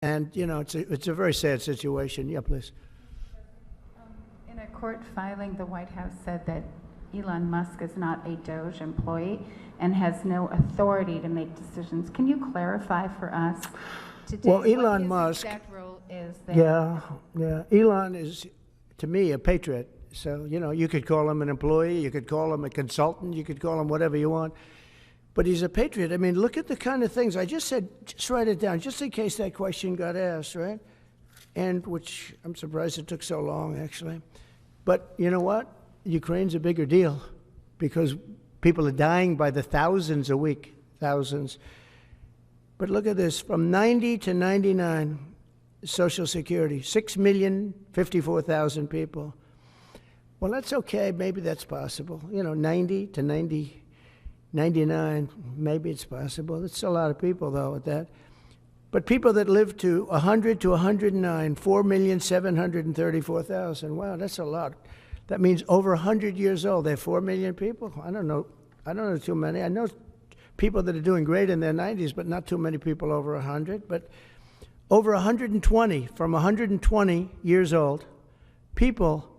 And, it's a very sad situation. Yeah, please. In a court filing, the White House said that Elon Musk is not a DOJ employee and has no authority to make decisions. Can you clarify for us today Well, what Elon his Musk, exact role is there? yeah. Elon is, to me, a patriot. So, you could call him an employee, you could call him a consultant, you could call him whatever you want. But he's a patriot. I mean, look at the kind of things. I just said, just write it down, just in case that question got asked, right? And which I'm surprised it took so long, actually. But you know what? Ukraine's a bigger deal because people are dying by the thousands a week, thousands. But look at this, from 90 to 99, Social Security, 6,054,000 people. Well, that's okay. Maybe that's possible. 90 to 99, maybe it's possible. It's a lot of people, though, at that. But people that live to 100 to 109, 4,734,000. Wow, that's a lot. That means over 100 years old. They're 4 million people. I don't know too many. I know people that are doing great in their 90s, but not too many people over 100. But over 120, from 120 years old, people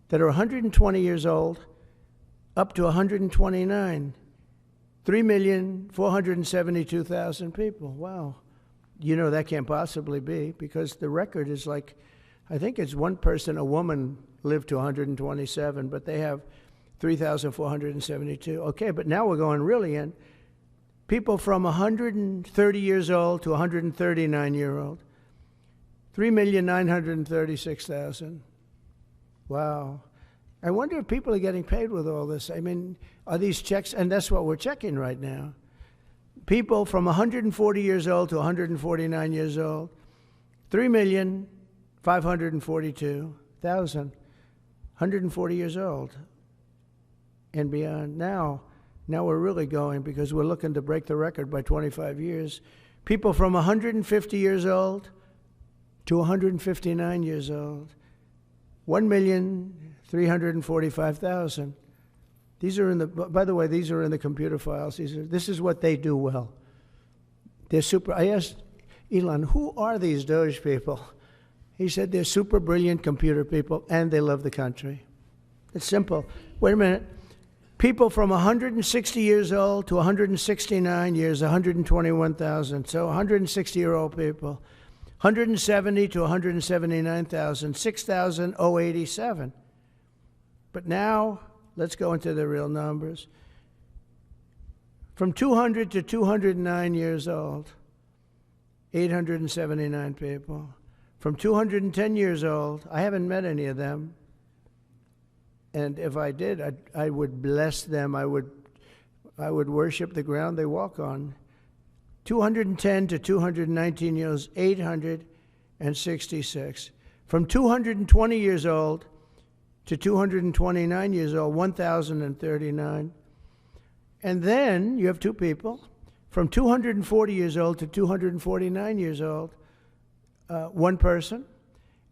that are 120 years old up to 129, 3,472,000 people. Wow. That can't possibly be because the record is like, I think it's one person, a woman, lived to 127, but they have 3,472. Okay, but now we're going really in. People from 130 years old to 139-year-old, 3,936,000. Wow. I wonder if people are getting paid with all this. I mean, are these checks? And that's what we're checking right now. People from 140 years old to 149 years old, 3,542,000, 140 years old and beyond. Now we're really going because we're looking to break the record by 25 years. People from 150 years old to 159 years old, 1,345,000. These are by the way, these are in the computer files. This is what they do well. They're super. I asked Elon, who are these DOJ people? He said they're super brilliant computer people and they love the country. It's simple. Wait a minute. People from 160 years old to 169 years, 121,000. So 160-year-old people. 170 to 179,000, 6,087. But now, let's go into the real numbers. From 200 to 209 years old, 879 people. From 210 years old, I haven't met any of them. And if I did, I would bless them. I would worship the ground they walk on. 210 to 219 years, 866. From 220 years old to 229 years old, 1,039. And then you have two people. From 240 years old to 249 years old, one person.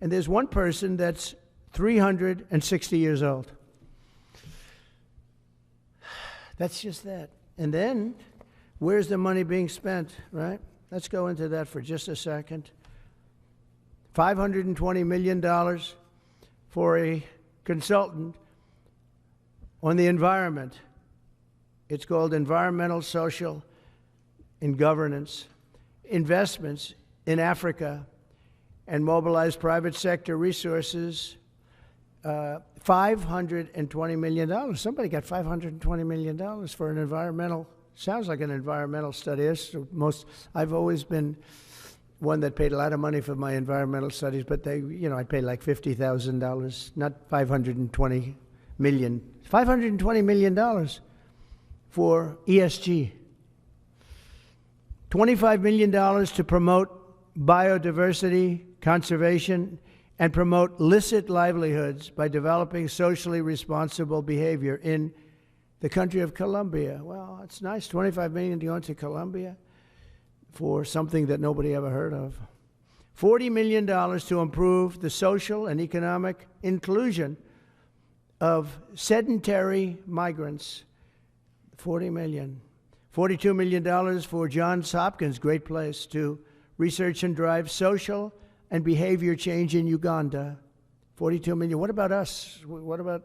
And there's one person that's 360 years old. That's just that. And then, where's the money being spent, right? Let's go into that for just a second. $520 million for a consultant on the environment. It's called Environmental, Social, and Governance. Investments in Africa and mobilize private sector resources. $520 million. Somebody got $520 million for an environmental, sounds like an environmental study. I've always been one that paid a lot of money for my environmental studies, but I paid like $50,000, not $520 million. $520 million for ESG. $25 million to promote biodiversity, conservation, and promote licit livelihoods by developing socially responsible behavior in the country of Colombia. Well, it's nice, $25 million to go into Colombia for something that nobody ever heard of. $40 million to improve the social and economic inclusion of sedentary migrants. $40 million. $42 million for Johns Hopkins, great place, to research and drive social and behavior change in Uganda. 42 million. What about us? What about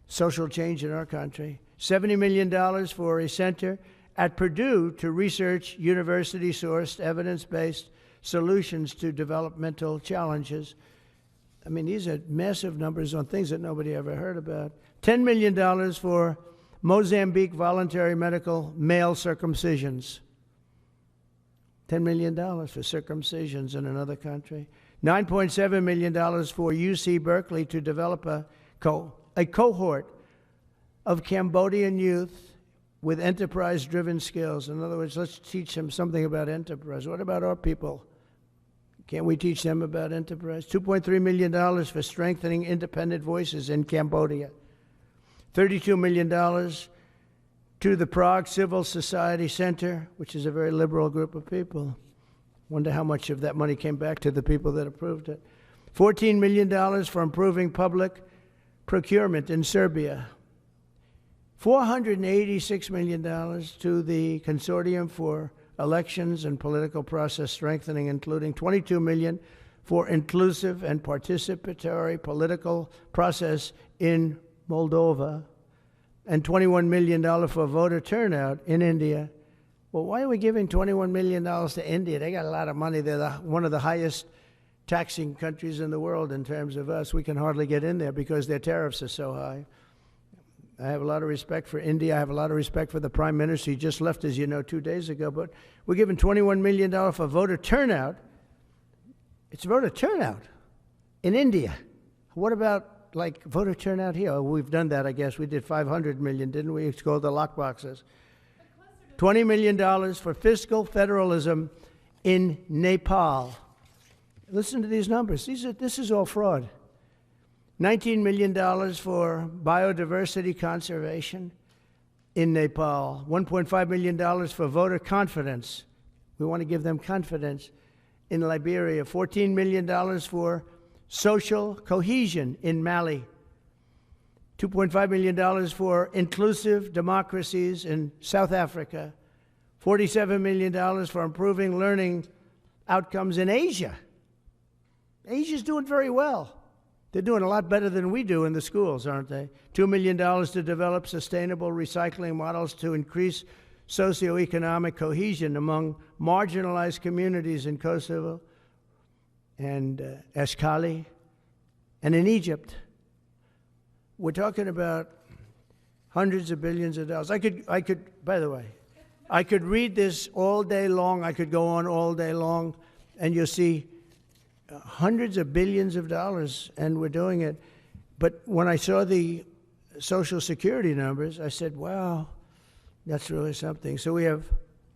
social change in our country? $70 million for a center at Purdue to research university-sourced, evidence-based solutions to developmental challenges. I mean, these are massive numbers on things that nobody ever heard about. $10 million for Mozambique voluntary medical male circumcisions. $10 million for circumcisions in another country. $9.7 million for UC Berkeley to develop a cohort of Cambodian youth with enterprise-driven skills. In other words, let's teach them something about enterprise. What about our people? Can't we teach them about enterprise? $2.3 million for strengthening independent voices in Cambodia. $32 million to the Prague Civil Society Center, which is a very liberal group of people. Wonder how much of that money came back to the people that approved it. $14 million for improving public procurement in Serbia. $486 million to the Consortium for Elections and Political Process Strengthening, including $22 million for inclusive and participatory political process in Moldova, and $21 million for voter turnout in India. Well, why are we giving $21 million to India? They got a lot of money. They're one of the highest taxing countries in the world in terms of us. We can hardly get in there because their tariffs are so high. I have a lot of respect for India. I have a lot of respect for the Prime Minister. He just left, as you know, 2 days ago. But we're giving $21 million for voter turnout. It's voter turnout in India. What about, like, voter turnout here? Oh, we've done that, I guess. We did $500 million, didn't we? It's called the lockboxes. $20 million for fiscal federalism in Nepal. Listen to these numbers. This is all fraud. $19 million for biodiversity conservation in Nepal. $1.5 million for voter confidence. We want to give them confidence in Liberia. $14 million for social cohesion in Mali. $2.5 million for inclusive democracies in South Africa. $47 million for improving learning outcomes in Asia. Asia's doing very well. They're doing a lot better than we do in the schools, aren't they? $2 million to develop sustainable recycling models to increase socioeconomic cohesion among marginalized communities in Kosovo and Ashkali and in Egypt. We're talking about hundreds of billions of dollars. I could, by the way, I could read this all day long. I could go on all day long, and you'll see hundreds of billions of dollars, and we're doing it. But when I saw the Social Security numbers, I said, wow, that's really something. So we have,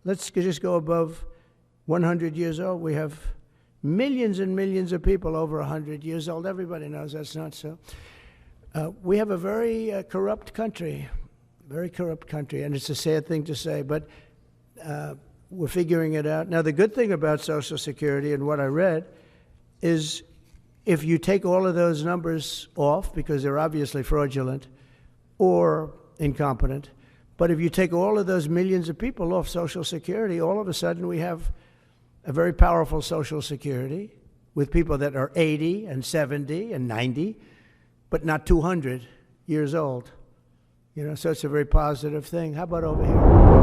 let's just go above 100 years old. We have millions and millions of people over 100 years old. Everybody knows that's not so. We have a very corrupt country, and it's a sad thing to say, but we're figuring it out. Now, the good thing about Social Security and what I read is if you take all of those numbers off, because they're obviously fraudulent or incompetent, but if you take all of those millions of people off Social Security, all of a sudden we have a very powerful Social Security with people that are 80 and 70 and 90, but not 200 years old. You know, so it's a very positive thing. How about over here?